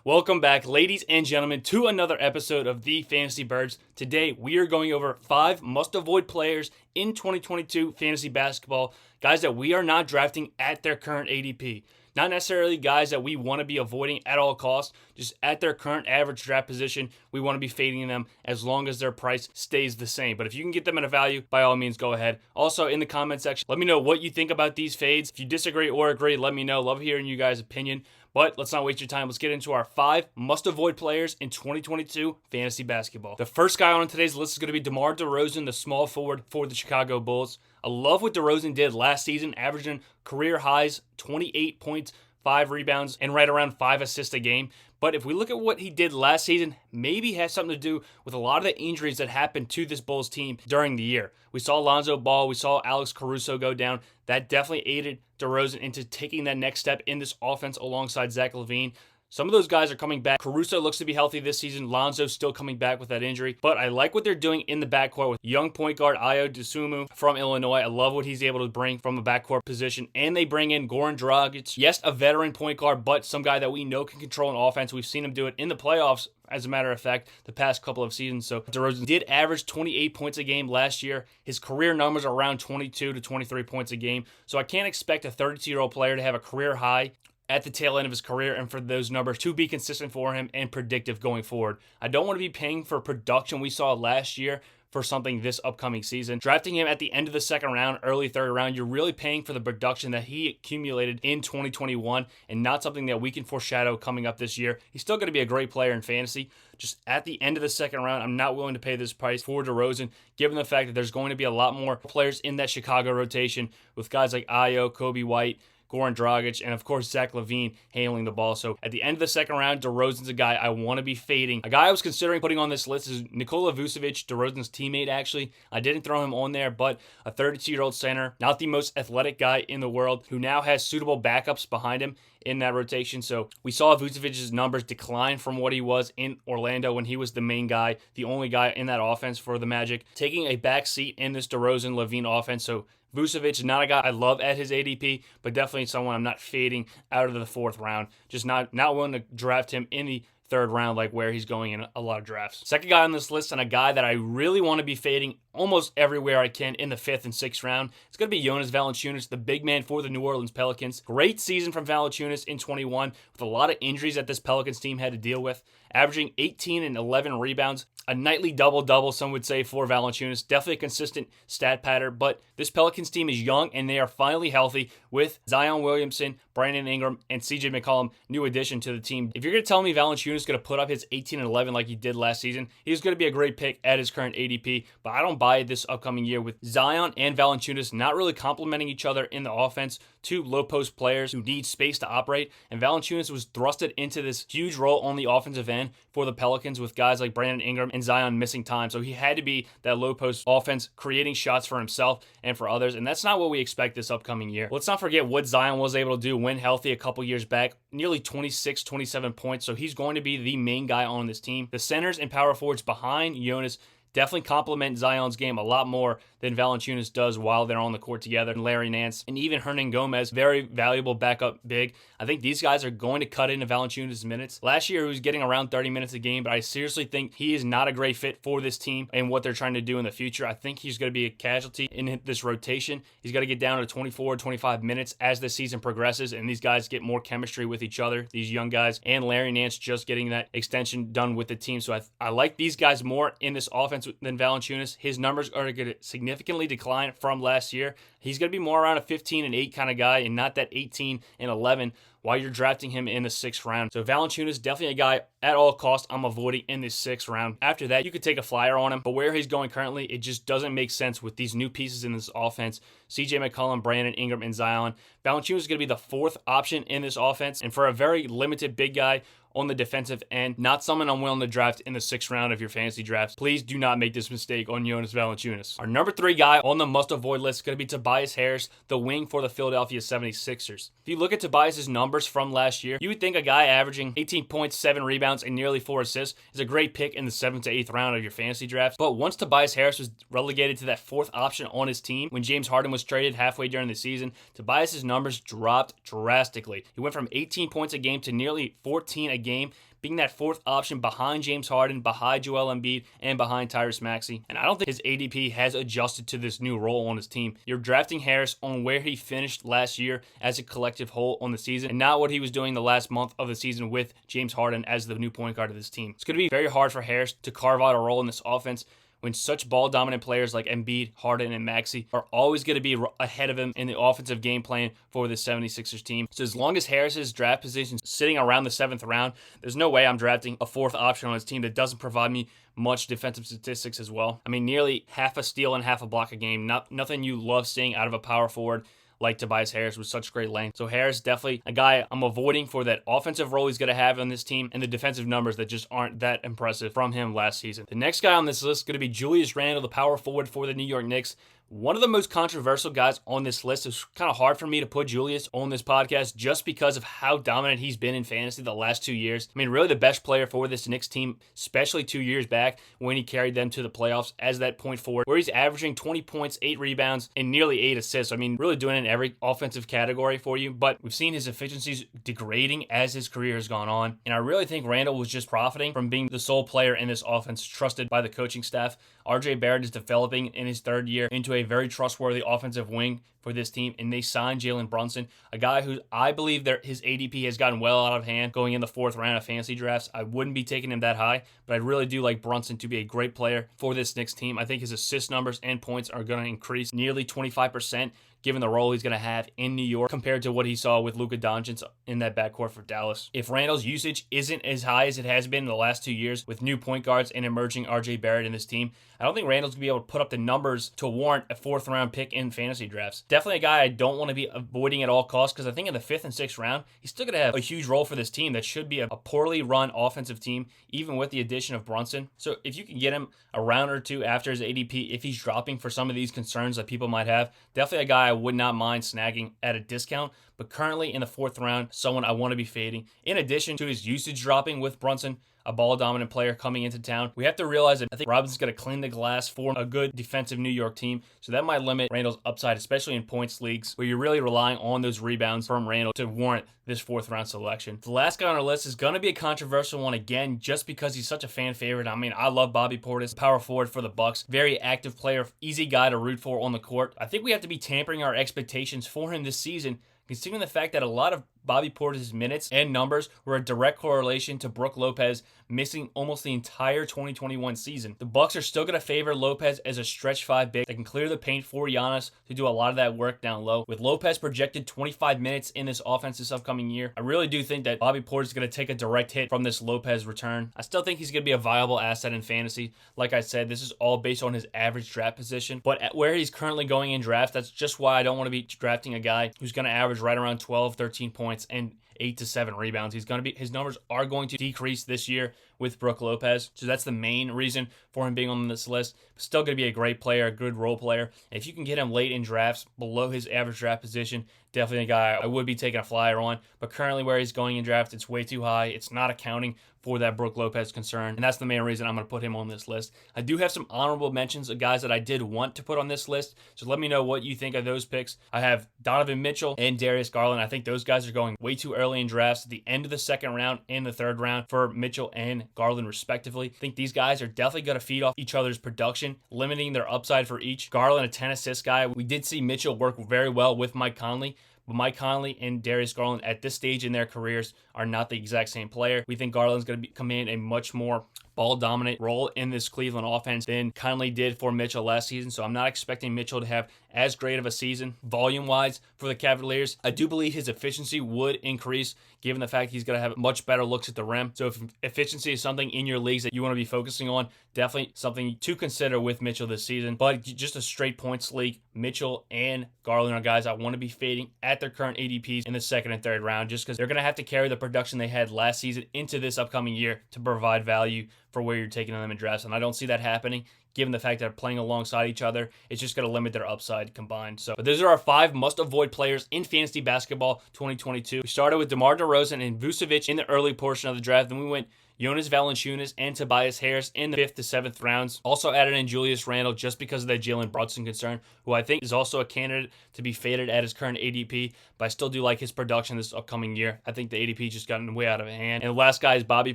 Welcome back, ladies and gentlemen, to another episode of the Fantasy Birds. Today, we are going over 5 must-avoid players in 2022 fantasy basketball, guys that we are not drafting at their current ADP. Not necessarily guys that we want to be avoiding at all costs, just at their current average draft position, we want to be fading them as long as their price stays the same. But if you can get them at a value, by all means, go ahead. Also, in the comment section, let me know what you think about these fades. If you disagree or agree, let me know. Love hearing you guys' opinion. But let's not waste your time. Let's get into our 5 must-avoid players in 2022 fantasy basketball. The first guy on today's list is going to be DeMar Derozan, the small forward for the Chicago Bulls. I love what DeRozan did last season, averaging career highs, 28 points, 5 rebounds, and right around 5 assists a game. But if we look at what he did last season, maybe has something to do with a lot of the injuries that happened to this Bulls team during the year. We saw Lonzo Ball, we saw Alex Caruso go down. That definitely aided DeRozan into taking that next step in this offense alongside Zach LaVine. Some of those guys are coming back. Caruso looks to be healthy this season. Lonzo's still coming back with that injury. But I like what they're doing in the backcourt with young point guard Ayo Dosunmu from Illinois. I love what he's able to bring from the backcourt position. And they bring in Goran Dragic. Yes, a veteran point guard, but some guy that we know can control an offense. We've seen him do it in the playoffs, as a matter of fact, the past couple of seasons. So DeRozan did average 28 points a game last year. His career numbers are around 22 to 23 points a game. So I can't expect a 32-year-old player to have a career high at the tail end of his career and for those numbers to be consistent for him and predictive going forward. I don't want to be paying for production we saw last year for something this upcoming season. Drafting him at the end of the second round, early third round, you're really paying for the production that he accumulated in 2021 and not something that we can foreshadow coming up this year. He's still going to be a great player in fantasy. Just at the end of the second round, I'm not willing to pay this price for DeRozan, given the fact that there's going to be a lot more players in that Chicago rotation with guys like Ayo, Kobe White, Goran Dragic, and of course Zach LaVine handling the ball. So at the end of the second round, DeRozan's a guy I want to be fading. A guy I was considering putting on this list is Nikola Vucevic, DeRozan's teammate actually. I didn't throw him on there, but a 32-year-old center, not the most athletic guy in the world, who now has suitable backups behind him in that rotation. So we saw Vucevic's numbers decline from what he was in Orlando when he was the main guy, the only guy in that offense for the Magic, taking a back seat in this DeRozan-LaVine offense. So Vucevic is not a guy I love at his ADP, but definitely someone I'm not fading out of the 4th round. Just not willing to draft him in the 3rd round like where he's going in a lot of drafts. Second guy on this list, and a guy that I really want to be fading almost everywhere I can in the 5th and 6th round, it's going to be Jonas Valanciunas, the big man for the New Orleans Pelicans. Great season from Valanciunas in 21 with a lot of injuries that this Pelicans team had to deal with, averaging 18 and 11 rebounds. A nightly double-double, some would say, for Valanciunas. Definitely a consistent stat pattern, but this Pelicans team is young, and they are finally healthy with Zion Williamson, Brandon Ingram, and CJ McCollum, new addition to the team. If you're going to tell me Valanciunas is going to put up his 18 and 11 like he did last season, he's going to be a great pick at his current ADP, but I don't buy it this upcoming year with Zion and Valanciunas not really complementing each other in the offense. 2 low-post players who need space to operate, and Valanciunas was thrusted into this huge role on the offensive end for the Pelicans with guys like Brandon Ingram and Zion missing time. So he had to be that low-post offense, creating shots for himself and for others, and that's not what we expect this upcoming year. Let's not forget what Zion was able to do when healthy a couple years back, nearly 26, 27 points, so he's going to be the main guy on this team. The centers and power forwards behind Jonas definitely complement Zion's game a lot more than Valanciunas does while they're on the court together. And Larry Nance and even Hernan Gomez, very valuable backup big. I think these guys are going to cut into Valanciunas' minutes. Last year, he was getting around 30 minutes a game, but I seriously think he is not a great fit for this team and what they're trying to do in the future. I think he's going to be a casualty in this rotation. He's got to get down to 24, 25 minutes as the season progresses, and these guys get more chemistry with each other, these young guys, and Larry Nance just getting that extension done with the team. So I like these guys more in this offense than Valanciunas. His numbers are going to significantly decline from last year. He's going to be more around a 15 and 8 kind of guy and not that 18 and 11 while you're drafting him in the 6th round. So Valanciunas, definitely a guy at all costs I'm avoiding in the 6th round. After that, you could take a flyer on him, but where he's going currently, it just doesn't make sense with these new pieces in this offense. CJ McCollum, Brandon Ingram, and Zion. Valanciunas is going to be the 4th option in this offense, and for a very limited big guy on the defensive end, not someone I'm willing to draft in the 6th round of your fantasy drafts. Please do not make this mistake on Jonas Valanciunas. Our number 3 guy on the must-avoid list is going to be Tobias Harris, the wing for the Philadelphia 76ers. If you look at Tobias' numbers from last year, you would think a guy averaging 18 points, 7 rebounds, and nearly 4 assists is a great pick in the 7th to 8th round of your fantasy drafts. But once Tobias Harris was relegated to that 4th option on his team, when James Harden was traded halfway during the season, Tobias' numbers dropped drastically. He went from 18 points a game to nearly 14 a game game, being that fourth option behind James Harden, behind Joel Embiid, and behind Tyrese Maxey. And I don't think his ADP has adjusted to this new role on his team. You're drafting Harris on where he finished last year as a collective whole on the season, and not what he was doing the last month of the season with James Harden as the new point guard of this team. It's going to be very hard for Harris to carve out a role in this offense when such ball-dominant players like Embiid, Harden, and Maxey are always going to be ahead of him in the offensive game plan for the 76ers team. So as long as Harris's draft position is sitting around the 7th round, there's no way I'm drafting a fourth option on his team that doesn't provide me much defensive statistics as well. I mean, nearly half a steal and half a block a game. Nothing you love seeing out of a power forward like Tobias Harris with such great length. So Harris definitely a guy I'm avoiding for that offensive role he's going to have on this team and the defensive numbers that just aren't that impressive from him last season. The next guy on this list is going to be Julius Randle, the power forward for the New York Knicks. One of the most controversial guys on this list. It's kind of hard for me to put Julius on this podcast just because of how dominant he's been in fantasy the last 2 years. I mean, really the best player for this Knicks team, especially 2 years back when he carried them to the playoffs as that point forward, where he's averaging 20 points, 8 rebounds, and nearly 8 assists. I mean, really doing it in every offensive category for you, but we've seen his efficiencies degrading as his career has gone on, and I really think Randle was just profiting from being the sole player in this offense trusted by the coaching staff. RJ Barrett is developing in his third year into a very trustworthy offensive wing for this team, and they signed Jalen Brunson, a guy who I believe his ADP has gotten well out of hand going in the 4th round of fantasy drafts. I wouldn't be taking him that high, but I really do like Brunson to be a great player for this Knicks team. I think his assist numbers and points are going to increase nearly 25%, given the role he's going to have in New York compared to what he saw with Luka Doncic in that backcourt for Dallas. If Randle's usage isn't as high as it has been in the last 2 years with new point guards and emerging RJ Barrett in this team, I don't think Randle's going to be able to put up the numbers to warrant a 4th round pick in fantasy drafts. Definitely a guy I don't want to be avoiding at all costs because I think in the 5th and 6th round, he's still going to have a huge role for this team that should be a poorly run offensive team, even with the addition of Brunson. So if you can get him a round or two after his ADP, if he's dropping for some of these concerns that people might have, definitely a guy I would not mind snagging at a discount. But currently in the 4th round, someone I want to be fading. In addition to his usage dropping with Brunson, a ball-dominant player coming into town, we have to realize that I think Robinson's going to clean the glass for a good defensive New York team, so that might limit Randle's upside, especially in points leagues, where you're really relying on those rebounds from Randle to warrant this 4th round selection. The last guy on our list is going to be a controversial one again, just because he's such a fan favorite. I mean, I love Bobby Portis, power forward for the Bucks, very active player, easy guy to root for on the court. I think we have to be tampering our expectations for him this season, considering the fact that a lot of Bobby Portis' minutes and numbers were a direct correlation to Brook Lopez missing almost the entire 2021 season. The Bucks are still going to favor Lopez as a stretch 5 big that can clear the paint for Giannis to do a lot of that work down low. With Lopez projected 25 minutes in this offense this upcoming year, I really do think that Bobby Portis is going to take a direct hit from this Lopez return. I still think he's going to be a viable asset in fantasy. Like I said, this is all based on his average draft position, but at where he's currently going in draft, that's just why I don't want to be drafting a guy who's going to average right around 12, 13 points and 8 to 7 rebounds. His numbers are going to decrease this year with Brook Lopez. So that's the main reason for him being on this list. But still going to be a great player, a good role player. And if you can get him late in drafts below his average draft position, definitely a guy I would be taking a flyer on. But currently where he's going in draft, it's way too high. It's not accounting for that Brook Lopez concern. And that's the main reason I'm going to put him on this list. I do have some honorable mentions of guys that I did want to put on this list. So let me know what you think of those picks. I have Donovan Mitchell and Darius Garland. I think those guys are going way too early in drafts at the end of the 2nd round and the 3rd round for Mitchell and Garland respectively. I think these guys are definitely going to feed off each other's production, limiting their upside for each. Garland, a 10 assist guy. We did see Mitchell work very well with Mike Conley, but Mike Conley and Darius Garland at this stage in their careers are not the exact same player. We think Garland's going to command a much more ball-dominant role in this Cleveland offense than Conley did for Mitchell last season, so I'm not expecting Mitchell to have as great of a season volume-wise for the Cavaliers. I do believe his efficiency would increase given the fact he's going to have much better looks at the rim. So if efficiency is something in your leagues that you want to be focusing on, definitely something to consider with Mitchell this season. But just a straight points league, Mitchell and Garland are guys I want to be fading at their current ADPs in the 2nd and 3rd round, just because they're going to have to carry the production they had last season into this upcoming year to provide value for where you're taking them in drafts. And I don't see that happening. Given the fact that they're playing alongside each other, it's just going to limit their upside combined. But those are our 5 must-avoid players in fantasy basketball 2022. We started with DeMar Derozan and Vucevic in the early portion of the draft. Then we went Jonas Valanciunas and Tobias Harris in the 5th to 7th rounds. Also added in Julius Randle just because of that Jalen Brunson concern, who I think is also a candidate to be faded at his current ADP, but I still do like his production this upcoming year. I think the ADP just gotten way out of hand. And the last guy is Bobby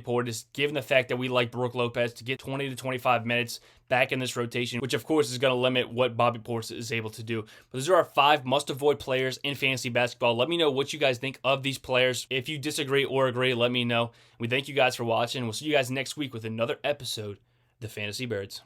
Portis, given the fact that we like Brook Lopez to get 20 to 25 minutes back in this rotation, which of course is going to limit what Bobby Portis is able to do. But those are our 5 must-avoid players in fantasy basketball. Let me know what you guys think of these players. If you disagree or agree, let me know. We thank you guys for watching. We'll see you guys next week with another episode of the Fantasy Birds.